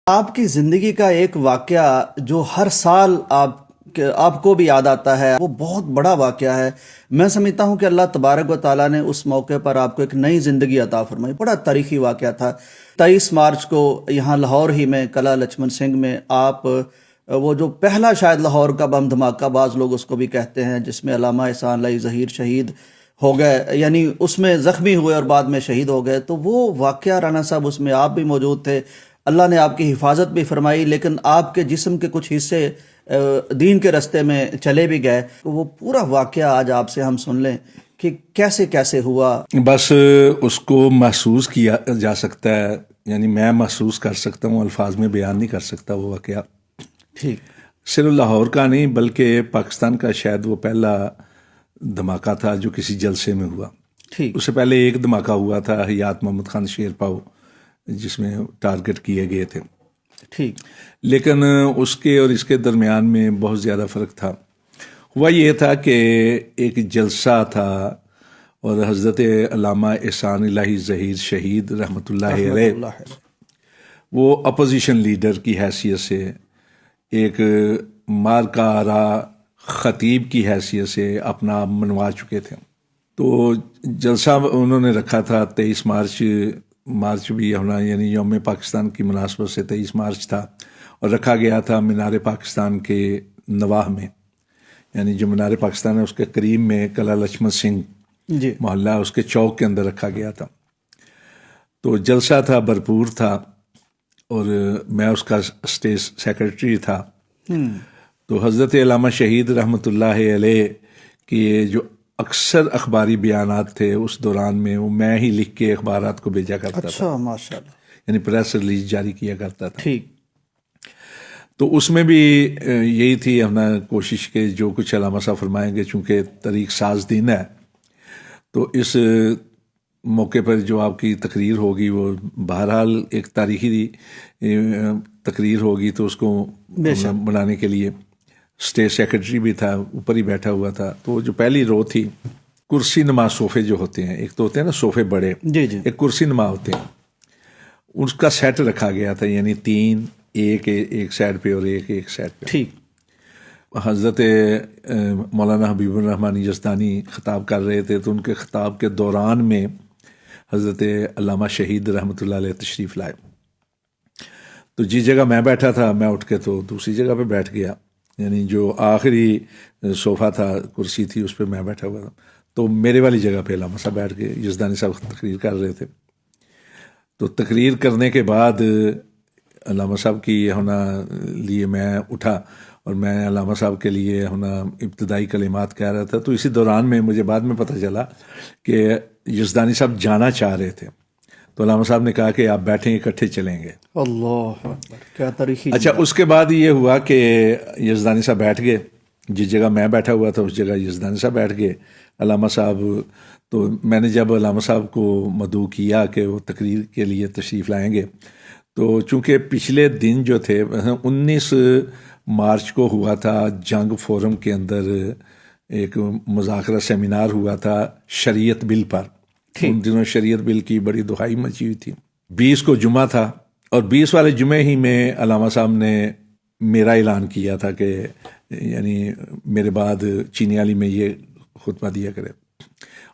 آپ کی زندگی کا ایک واقعہ جو ہر سال آپ کو بھی یاد آتا ہے، وہ بہت بڑا واقعہ ہے۔ میں سمجھتا ہوں کہ اللہ تبارک و تعالیٰ نے اس موقع پر آپ کو ایک نئی زندگی عطا فرمائی۔ بڑا تاریخی واقعہ تھا۔ 23 مارچ کو یہاں لاہور ہی میں قلعہ لچمن سنگھ میں آپ وہ جو پہلا شاید لاہور کا بم دھماکہ بعض لوگ اس کو بھی کہتے ہیں، جس میں علامہ احسان علی ظہیر شہید ہو گئے، یعنی اس میں زخمی ہوئے اور بعد میں شہید ہو گئے، تو وہ واقعہ رانا صاحب اس میں آپ بھی موجود تھے۔ اللہ نے آپ کی حفاظت بھی فرمائی، لیکن آپ کے جسم کے کچھ حصے دین کے رستے میں چلے بھی گئے۔ وہ پورا واقعہ آج آپ سے ہم سن لیں کہ کیسے کیسے ہوا۔ بس اس کو محسوس کیا جا سکتا ہے، یعنی میں محسوس کر سکتا ہوں، الفاظ میں بیان نہیں کر سکتا وہ واقعہ۔ ٹھیک، صرف لاہور کا نہیں بلکہ پاکستان کا شاید وہ پہلا دھماکہ تھا جو کسی جلسے میں ہوا۔ ٹھیک، اس سے پہلے ایک دھماکہ ہوا تھا حیات محمد خان شیر پاؤ، جس میں ٹارگٹ کیے گئے تھے، ٹھیک، لیکن اس کے اور اس کے درمیان میں بہت زیادہ فرق تھا۔ ہوا یہ تھا کہ ایک جلسہ تھا اور حضرت علامہ احسان الہی ظہیر شہید رحمۃ اللہ علیہ وہ اپوزیشن لیڈر کی حیثیت سے، ایک مارکا آرا خطیب کی حیثیت سے اپنا آپ منوا چکے تھے۔ تو جلسہ انہوں نے رکھا تھا 23 مارچ بھی ہونا، یعنی یوم پاکستان کی مناسبت سے 23 مارچ تھا، اور رکھا گیا تھا مینار پاکستان کے نواح میں، یعنی جو مینار پاکستان ہے اس کے قریب میں قلعہ لچمن سنگھ جی، محلہ، اس کے چوک کے اندر رکھا گیا تھا۔ تو جلسہ تھا، بھرپور تھا، اور میں اس کا اسٹیٹ سیکرٹری تھا۔ تو حضرت علامہ شہید رحمۃ اللہ علیہ کے جو اکثر اخباری بیانات تھے اس دوران میں، وہ میں ہی لکھ کے اخبارات کو بھیجا کرتا تھا، اچھا، ماشاء اللہ، یعنی پریس ریلیز جاری کیا کرتا تھا۔ ٹھیک، تو اس میں بھی یہی تھی ہمیں کوشش کہ جو کچھ علامہ صاحب فرمائیں گے، چونکہ طریق ساز دین ہے، تو اس موقع پر جو آپ کی تقریر ہوگی وہ بہرحال ایک تاریخی تقریر ہوگی، تو اس کو بنانے کے لیے اسٹیٹ سیکرٹری بھی تھا، اوپر ہی بیٹھا ہوا تھا۔ تو جو پہلی رو تھی، کرسی نما صوفے جو ہوتے ہیں، ایک تو ہوتے ہیں نا صوفے بڑے، جی جی، ایک کرسی نما ہوتے ہیں، اس کا سیٹ رکھا گیا تھا، یعنی 3 ایک سائڈ پہ اور ایک سائڈ پہ۔ ٹھیک، حضرت مولانا حبیب الرحمن یزدانی خطاب کر رہے تھے، تو ان کے خطاب کے دوران میں حضرت علامہ شہید رحمۃ اللہ علیہ تشریف لائے۔ تو جس جگہ میں بیٹھا تھا، میں اٹھ کے تو دوسری جگہ پہ بیٹھ گیا، یعنی جو آخری صوفہ تھا، کرسی تھی، اس پہ میں بیٹھا ہوا تھا۔ تو میرے والی جگہ پہ علامہ صاحب بیٹھ گئے، یزدانی صاحب تقریر کر رہے تھے۔ تو تقریر کرنے کے بعد علامہ صاحب کی ہونا لیے میں اٹھا، اور میں علامہ صاحب کے لیے ہونا ابتدائی کلمات کہہ رہا تھا۔ تو اسی دوران میں مجھے بعد میں پتہ چلا کہ یزدانی صاحب جانا چاہ رہے تھے، تو علامہ صاحب نے کہا کہ آپ بیٹھیں، اکٹھے چلیں گے۔ اللہ اکبر، کیا تاریخی۔ اچھا، اس کے بعد یہ ہوا کہ یزدانی صاحب بیٹھ گئے، جس جگہ میں بیٹھا ہوا تھا اس جگہ یزدانی صاحب بیٹھ گئے۔ علامہ صاحب، تو میں نے جب علامہ صاحب کو مدعو کیا کہ وہ تقریر کے لیے تشریف لائیں گے، تو چونکہ پچھلے دن جو تھے 19 مارچ کو ہوا تھا جنگ فورم کے اندر ایک مذاکرہ سیمینار ہوا تھا شریعت بل پر، ان دنوں شریعت بل کی بڑی دہائی مچی ہوئی تھی۔ 20 کو جمعہ تھا، اور 20 والے جمعے ہی میں علامہ صاحب نے میرا اعلان کیا تھا کہ یعنی میرے بعد چینی علی میں یہ خطبہ دیا کرے۔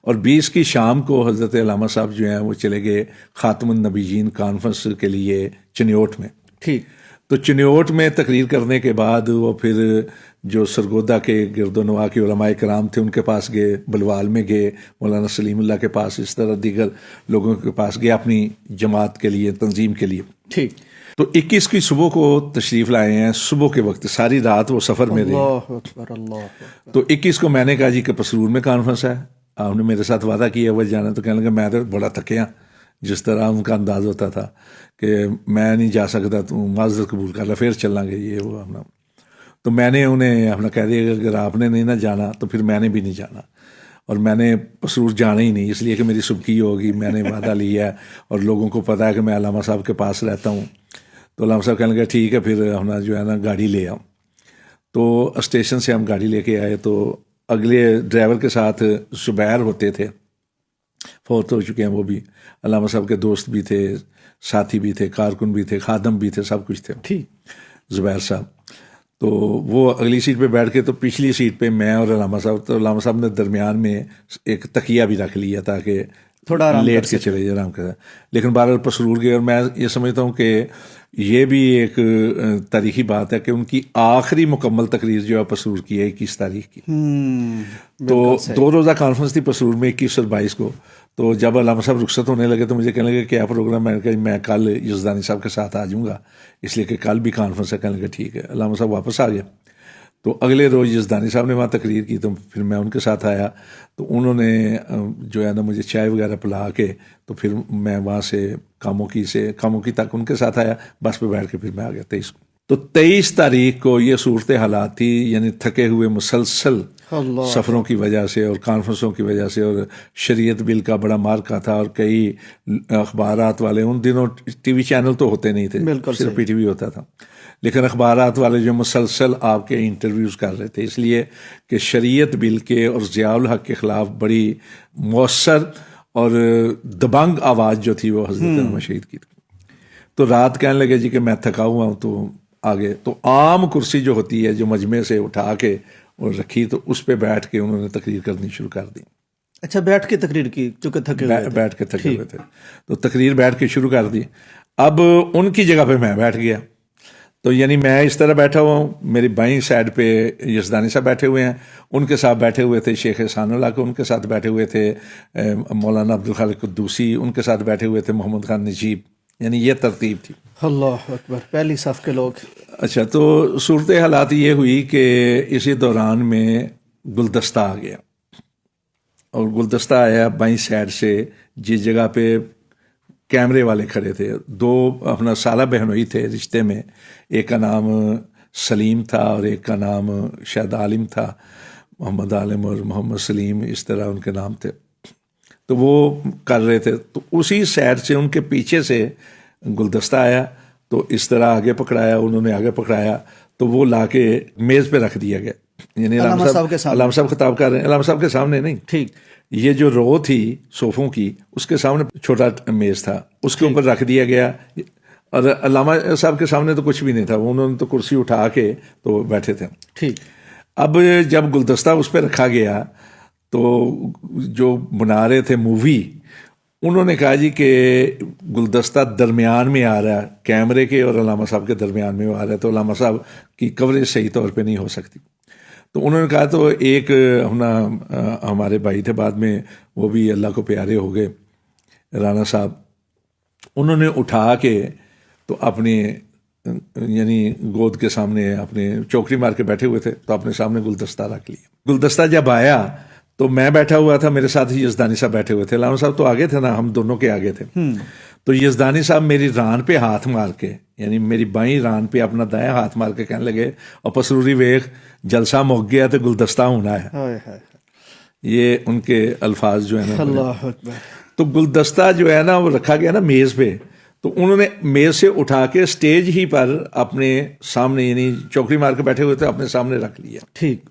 اور 20 کی شام کو حضرت علامہ صاحب جو ہیں وہ چلے گئے خاتم النبیین کانفرنس کے لیے چنیوٹ میں۔ ٹھیک، تو چنیوٹ میں تقریر کرنے کے بعد وہ پھر جو سرگودا کے گرد و نواح کے علماء کرام تھے ان کے پاس گئے، بلوال میں گئے، مولانا سلیم اللہ کے پاس، اس طرح دیگر لوگوں کے پاس گئے اپنی جماعت کے لیے، تنظیم کے لیے۔ ٹھیک، تو 21 کی صبح کو تشریف لائے ہیں، صبح کے وقت، ساری رات وہ سفر میں رہے۔ اللہ اکبر، اللہ اکبر۔ تو 21 کو میں نے کہا جی کہ پسرور میں کانفرنس ہے، آپ نے میرے ساتھ وعدہ کیا ہوا جانا، تو کہنے لگا میں تو بڑا تھکیا، جس طرح ان کا انداز ہوتا تھا کہ میں نہیں جا سکتا، تو معذرت قبول کر لیا، پھر چلیں گے یہ وہ اپنا۔ تو میں نے انہیں اپنا کہہ دیا کہ اگر آپ نے نہیں نہ جانا تو پھر میں نے بھی نہیں جانا، اور میں نے پسرور جانا ہی نہیں، اس لیے کہ میری سبکی ہوگی، میں نے وعدہ لیا ہے، اور لوگوں کو پتہ ہے کہ میں علامہ صاحب کے پاس رہتا ہوں۔ تو علامہ صاحب کہنے لگا ٹھیک ہے، پھر ہم جو ہے نا گاڑی لے آؤ۔ تو اسٹیشن سے ہم گاڑی لے کے آئے، تو اگلے ڈرائیور کے ساتھ زبیر ہوتے تھے، فوت ہو چکے ہیں وہ بھی. علامہ صاحب کے دوست بھی تھے, ساتھی بھی تھے, کارکن بھی تھے, خادم بھی تھے, سب کچھ تھے. ٹھیک. زبیر صاحب تو وہ اگلی سیٹ پہ بیٹھ کے, تو پچھلی سیٹ پہ میں اور علامہ صاحب, تو علامہ صاحب نے درمیان میں ایک تکیہ بھی رکھ لیا تاکہ تھوڑا آرام لیٹ کے چلے جائے, آرام کرے. لیکن بہرحال پسرور گئے, اور میں یہ سمجھتا ہوں کہ یہ بھی ایک تاریخی بات ہے کہ ان کی آخری مکمل تقریر جو ہے پسرور کی ہے 21 تاریخ کی. تو 2 روزہ کانفرنس تھی پسرور میں 21 اور 22 کو. تو جب علامہ صاحب رخصت ہونے لگے تو مجھے کہنے لگے کیا پروگرام. میں نے کہا میں کل یزدانی صاحب کے ساتھ آ جاؤں گا, اس لیے کہ کل بھی کانفرنس ہے. کہنے لگے ٹھیک ہے. علامہ صاحب واپس آ گئے. تو اگلے روز یزدانی صاحب نے وہاں تقریر کی, تو پھر میں ان کے ساتھ آیا. تو انہوں نے جو ہے نا مجھے چائے وغیرہ پلا کے, تو پھر میں وہاں سے کاموں کی تک ان کے ساتھ آیا, بس پہ بیٹھ کے پھر میں آ گیا 23 کو. تو 23 تاریخ کو یہ صورت حالات تھی, یعنی تھکے ہوئے مسلسل سفروں کی وجہ سے اور کانفرنسوں کی وجہ سے, اور شریعت بل کا بڑا مارکا تھا, اور کئی اخبارات والے, ان دنوں ٹی وی چینل تو ہوتے نہیں تھے, صرف پی ٹی وی ہوتا تھا, لیکن اخبارات والے جو مسلسل آپ کے انٹرویوز کر رہے تھے, اس لیے کہ شریعت بل کے اور ضیاء الحق کے خلاف بڑی مؤثر اور دبنگ آواز جو تھی وہ حضرت علامہ شہید کی تھی. تو رات کہنے لگے جی کہ میں تھکا ہوا ہوں, تو آگے تو عام کرسی جو ہوتی ہے جو مجمع سے اٹھا کے اور رکھی, تو اس پہ بیٹھ کے انہوں نے تقریر کرنی شروع کر دی. اچھا, بیٹھ کے تقریر کی کیونکہ تھکے ہوئے تھے. بیٹھ کے تھکے ہوئے تھے, تو تقریر بیٹھ کے شروع کر دی. اب ان کی جگہ پہ میں بیٹھ گیا. تو یعنی میں اس طرح بیٹھا ہوا ہوں, میری بائیں سائڈ پہ یزدانی صاحب بیٹھے ہوئے ہیں, ان کے ساتھ بیٹھے ہوئے تھے شیخ احسان اللہ کو, ان کے ساتھ بیٹھے ہوئے تھے مولانا عبدالخالق قدوسی, ان کے ساتھ بیٹھے ہوئے تھے محمد خان نجیب. یعنی یہ ترتیب تھی. اللہ اکبر, پہلی صف کے لوگ. اچھا, تو صورت حالات یہ ہوئی کہ اسی دوران میں گلدستہ آ گیا, اور گلدستہ آیا بائیں سائڈ سے, جس جگہ پہ کیمرے والے کھڑے تھے. 2 اپنا سالہ بہنوئی تھے رشتے میں, ایک کا نام سلیم تھا اور ایک کا نام شاید عالم تھا, محمد عالم اور محمد سلیم, اس طرح ان کے نام تھے. تو وہ کر رہے تھے, تو اسی سائڈ سے ان کے پیچھے سے گلدستہ آیا, تو اس طرح آگے پکڑایا, انہوں نے آگے پکڑایا, تو وہ لا کے میز پہ رکھ دیا گیا. یعنی علامہ صاحب خطاب کر رہے ہیں, علامہ صاحب کے سامنے نہیں. ٹھیک. یہ جو رو تھی صوفوں کی, اس کے سامنے چھوٹا میز تھا, اس کے اوپر رکھ دیا گیا, اور علامہ صاحب کے سامنے تو کچھ بھی نہیں تھا, انہوں نے تو کرسی اٹھا کے تو بیٹھے تھے. ٹھیک. اب جب گلدستہ اس پہ رکھا گیا, تو جو بنا رہے تھے مووی, انہوں نے کہا جی کہ گلدستہ درمیان میں آ رہا ہے, کیمرے کے اور علامہ صاحب کے درمیان میں آ رہا ہے, تو علامہ صاحب کی کوریج صحیح طور پہ نہیں ہو سکتی. تو انہوں نے کہا, تو ایک ہمارے بھائی تھے بعد میں, وہ بھی اللہ کو پیارے ہو گئے, رانا صاحب, انہوں نے اٹھا کے تو اپنے یعنی گود کے سامنے اپنے چوکری مار کے بیٹھے ہوئے تھے, تو اپنے سامنے گلدستہ رکھ لیا. گلدستہ جب آیا تو میں بیٹھا ہوا تھا, میرے ساتھ ہی یزدانی صاحب بیٹھے ہوئے تھے. علامہ صاحب تو آگے تھے نا, ہم دونوں کے آگے تھے. تو یزدانی صاحب میری ران پہ ہاتھ مار کے, یعنی میری بائیں ران پہ اپنا دائیں ہاتھ مار کے کہنے لگے, اور پسروری ویخ جلسہ مک گیا تو گلدستہ ہونا ہے. یہ ان کے الفاظ جو ہے نا. اللہ اکبر. تو گلدستہ جو ہے نا وہ رکھا گیا نا میز پہ, تو انہوں نے میز سے اٹھا کے اسٹیج ہی پر اپنے سامنے, یعنی چوکری مار کے بیٹھے ہوئے تھے, اپنے سامنے رکھ لیا. ٹھیک.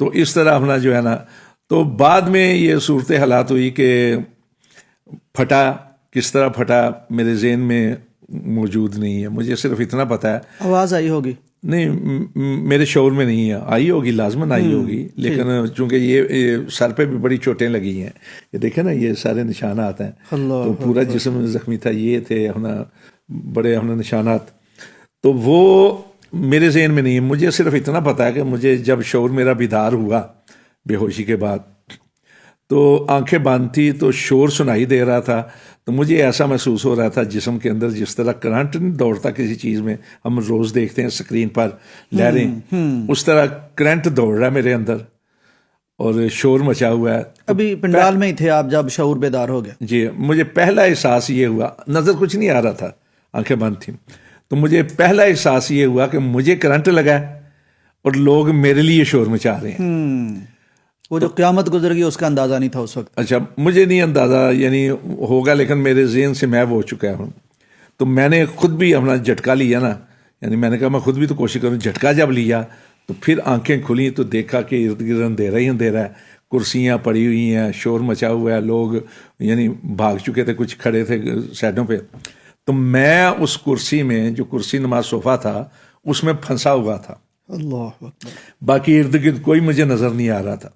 تو اس طرح اپنا جو ہے نا, تو بعد میں یہ صورت حالات ہوئی کہ پھٹا, کس طرح پھٹا میرے ذہن میں موجود نہیں ہے. مجھے صرف اتنا پتہ ہے, آواز آئی ہوگی, نہیں میرے شعور میں نہیں ہے, آئی ہوگی, لازماً آئی ہوگی, لیکن چونکہ یہ سر پہ بھی بڑی چوٹیں لگی ہیں, یہ دیکھیں نا یہ سارے نشانات ہیں, تو پورا جسم زخمی تھا, یہ تھے اپنا بڑے اپنا نشانات. تو وہ میرے ذہن میں نہیں ہے. مجھے صرف اتنا پتہ ہے کہ مجھے جب شعور میرا بیدار ہوا بے ہوشی کے بعد, تو آنکھیں بند تھی, تو شور سنائی دے رہا تھا, تو مجھے ایسا محسوس ہو رہا تھا جسم کے اندر جس طرح کرنٹ نہیں دوڑتا کسی چیز میں, ہم روز دیکھتے ہیں اسکرین پر لہریں, اس طرح کرنٹ دوڑ رہا ہے میرے اندر اور شور مچا ہوا ہے. ابھی پنڈال میں ہی تھے آپ جب شعور بیدار ہو گیا؟ جی, مجھے پہلا احساس یہ ہوا, نظر کچھ نہیں آ رہا تھا, آنکھیں بند تھیں, تو مجھے پہلا احساس یہ ہوا کہ مجھے کرنٹ لگا ہے اور لوگ میرے لیے شور مچا رہے ہیں. وہ جو قیامت گزر گئی اس کا اندازہ نہیں تھا اس وقت. اچھا, مجھے نہیں اندازہ یعنی ہوگا, لیکن میرے ذہن سے میں وہ ہو چکا ہوں. تو میں نے خود بھی اپنا جھٹکا لیا نا, یعنی میں نے کہا میں خود بھی تو کوشش کروں. جھٹکا جب لیا تو پھر آنکھیں کھلیں تو دیکھا کہ ارد گرد اندھیرا ہی اندھیرا ہے, کرسیاں پڑی ہوئی ہیں, شور مچا ہوا ہے, لوگ یعنی بھاگ چکے تھے, کچھ کھڑے تھے سائڈوں پہ. تو میں اس کرسی میں, جو کرسی نماز صوفہ تھا, اس میں پھنسا ہوا تھا. اللہ اکبر. باقی ارد گرد کوئی مجھے نظر نہیں آ رہا تھا.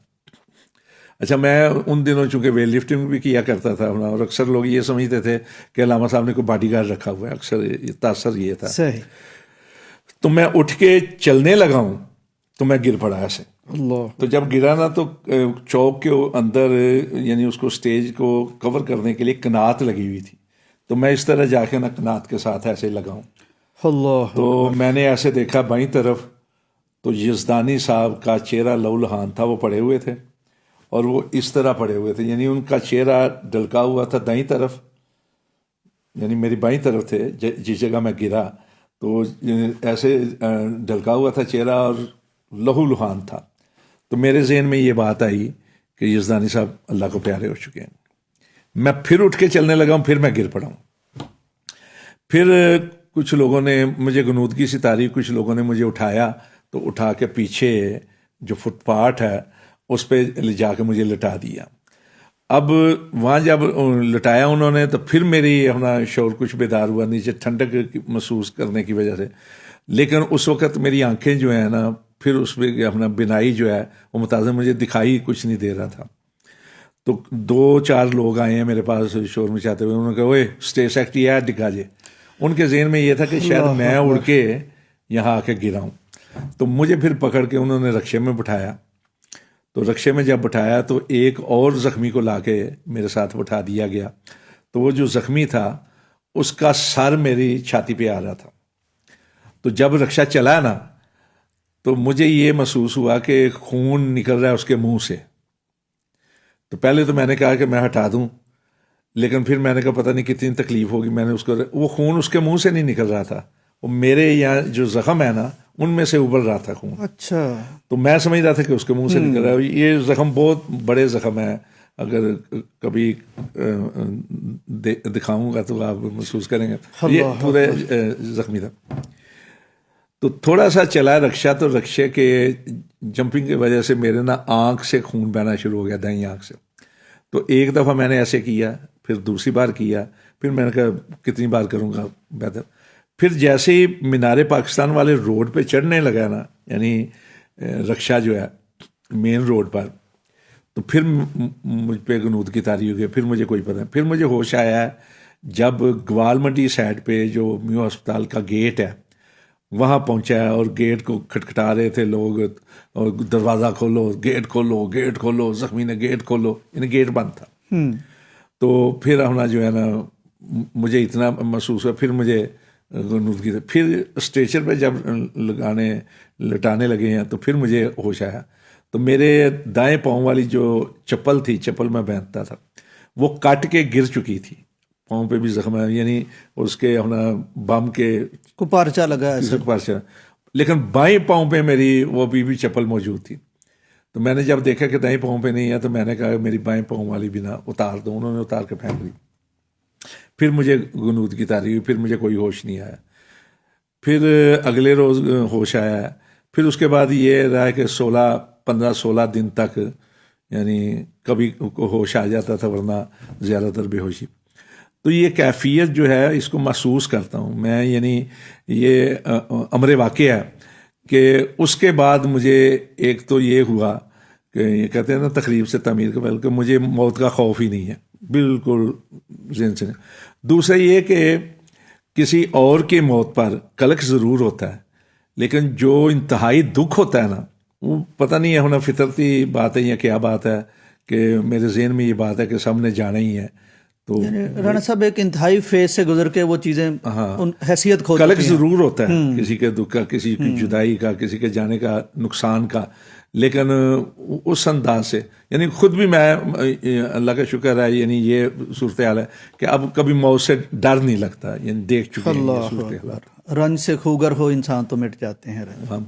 اچھا, میں ان دنوں چونکہ ویٹ لفٹنگ بھی کیا کرتا تھا, اور اکثر لوگ یہ سمجھتے تھے کہ علامہ صاحب نے کوئی باڈی گارڈ رکھا ہوا ہے, اکثر تاثر یہ تھا. صحیح. تو میں اٹھ کے چلنے لگا ہوں تو میں گر پڑا ایسے. اللہ. تو جب گرا نا تو چوک کے اندر یعنی اس کو سٹیج کو کور کرنے کے لیے کنات لگی ہوئی تھی, تو میں اس طرح جا کے نا کنات کے ساتھ ایسے لگا ہوں. اللہ. تو میں نے ایسے دیکھا بائیں طرف, تو یزدانی صاحب کا چہرہ لہولہان تھا, وہ پڑے ہوئے تھے اور وہ اس طرح پڑے ہوئے تھے, یعنی ان کا چہرہ ڈلکا ہوا تھا دائیں طرف, یعنی میری بائیں طرف تھے جس جگہ میں گرا, تو ایسے ڈلکا ہوا تھا چہرہ اور لہو لہان تھا. تو میرے ذہن میں یہ بات آئی کہ یزدانی صاحب اللہ کو پیارے ہو چکے ہیں. میں پھر اٹھ کے چلنے لگا ہوں, پھر میں گر پڑا ہوں. پھر کچھ لوگوں نے مجھے غنودگی سی تاری, کچھ لوگوں نے مجھے اٹھایا, تو اٹھا کے پیچھے جو فٹ پاتھ ہے اس پہ لے جا کے مجھے لٹا دیا. اب وہاں جب لٹایا انہوں نے, تو پھر میری اپنا شعور کچھ بیدار ہوا, نیچے ٹھنڈک محسوس کرنے کی وجہ سے. لیکن اس وقت میری آنکھیں جو ہیں نا, پھر اس پہ اپنا بینائی جو ہے وہ متاثر, مجھے دکھائی کچھ نہیں دے رہا تھا. تو 2-4 لوگ آئے ہیں میرے پاس شور مچاتے ہوئے, انہوں نے کہا اوے اسٹیج سیکٹری ہے ڈگا جے. ان کے ذہن میں یہ تھا کہ شاید میں اڑ کے یہاں آ کے گرا ہوں. تو مجھے پھر پکڑ کے انہوں نے رکشے میں بٹھایا. تو رکشے میں جب بٹھایا تو ایک اور زخمی کو لا کے میرے ساتھ بٹھا دیا گیا. تو وہ جو زخمی تھا اس کا سر میری چھاتی پہ آ رہا تھا. تو جب رکشہ چلا نا, تو مجھے یہ محسوس ہوا کہ خون نکل رہا ہے اس کے منہ سے. تو پہلے تو میں نے کہا کہ میں ہٹا دوں, لیکن پھر میں نے کہا پتہ نہیں کتنی تکلیف ہوگی. میں نے اس کو, وہ خون اس کے منہ سے نہیں نکل رہا تھا, وہ میرے یہاں جو زخم ہے نا ان میں سے ابل رہا تھا خون. اچھا. تو میں سمجھ رہا تھا کہ اس کے منہ سے نکل رہا ہے. یہ زخم بہت بڑے زخم ہیں, اگر کبھی دکھاؤں گا تو آپ محسوس کریں گے. یہ پورے زخمی تھا. تو تھوڑا سا چلا رکشہ, تو رکشے کے جمپنگ کی وجہ سے میرے نا آنکھ سے خون بہنا شروع ہو گیا, دائیں آنکھ سے. تو ایک دفعہ میں نے ایسے کیا, پھر دوسری بار کیا, پھر میں نے کہا کتنی بار کروں گا بہتر. پھر جیسے ہی مینار پاکستان والے روڈ پہ چڑھنے لگا نا, یعنی رکشہ جو ہے مین روڈ پر, تو پھر مجھ پہ غنودگی طاری ہو گئی. پھر مجھے کوئی پتہ نہیں. پھر مجھے ہوش آیا ہے جب گوال منڈی سائڈ پہ جو میو ہسپتال کا گیٹ ہے وہاں پہنچا ہے, اور گیٹ کو کھٹکھٹا رہے تھے لوگ, اور دروازہ کھولو, گیٹ کھولو, گیٹ کھولو. زخمی نے گیٹ کھولو, یعنی گیٹ بند تھا. تو پھر ہمنا جو ہے نا مجھے اتنا محسوس ہوا, پھر مجھے غنودگی. پھر اسٹریچر پہ جب لٹانے لگے ہیں تو پھر مجھے ہوش آیا. تو میرے دائیں پاؤں والی جو چپل تھی, چپل میں پہنتا تھا, وہ کٹ کے گر چکی تھی. پاؤں پہ بھی زخم ہے, یعنی اس کے اپنا بم کے کو پارچہ لگا ہے پارچہ. لیکن بائیں پاؤں پہ میری وہ بھی چپل موجود تھی. تو میں نے جب دیکھا کہ دائیں پاؤں پہ نہیں ہے, تو میں نے کہا میری بائیں پاؤں والی بھی نہ اتار دو. انہوں نے اتار کے پھینک دی. پھر مجھے غنودگی طاری ہوئی, پھر مجھے کوئی ہوش نہیں آیا. پھر اگلے روز ہوش آیا ہے. پھر اس کے بعد یہ رہا کہ 15-16 دن تک یعنی کبھی ہوش آ جاتا تھا, ورنہ زیادہ تر بے ہوشی. تو یہ کیفیت جو ہے اس کو محسوس کرتا ہوں میں. یعنی یہ امر واقع ہے کہ اس کے بعد مجھے ایک تو یہ ہوا کہ یہ کہتے ہیں نا تقریب سے تعمیر کے پہلے, کہ مجھے موت کا خوف ہی نہیں ہے بالکل ذہن سے. دوسرا یہ کہ کسی اور کی موت پر قلق ضرور ہوتا ہے, لیکن جو انتہائی دکھ ہوتا ہے نا, وہ پتہ نہیں ہے ہونا فطرتی بات ہے یا کیا بات ہے, کہ میرے ذہن میں یہ بات ہے کہ سب نے جانا ہی ہے. تو رانا صاحب ایک انتہائی فیز سے گزر کے وہ چیزیں حیثیت کھو قلق ضرور ہوتا ہے, کسی کے دکھ کا, کسی کی جدائی کا, کسی کے جانے کا, نقصان کا. لیکن اس انداز سے یعنی خود بھی میں اللہ کا شکر ہے, یعنی یہ صورتحال ہے کہ اب کبھی موت سے ڈر نہیں لگتا, یعنی دیکھ چکے ہیں یہ صورتحال. رنج سے خوگر ہو انسان تو مٹ جاتے ہیں. ہم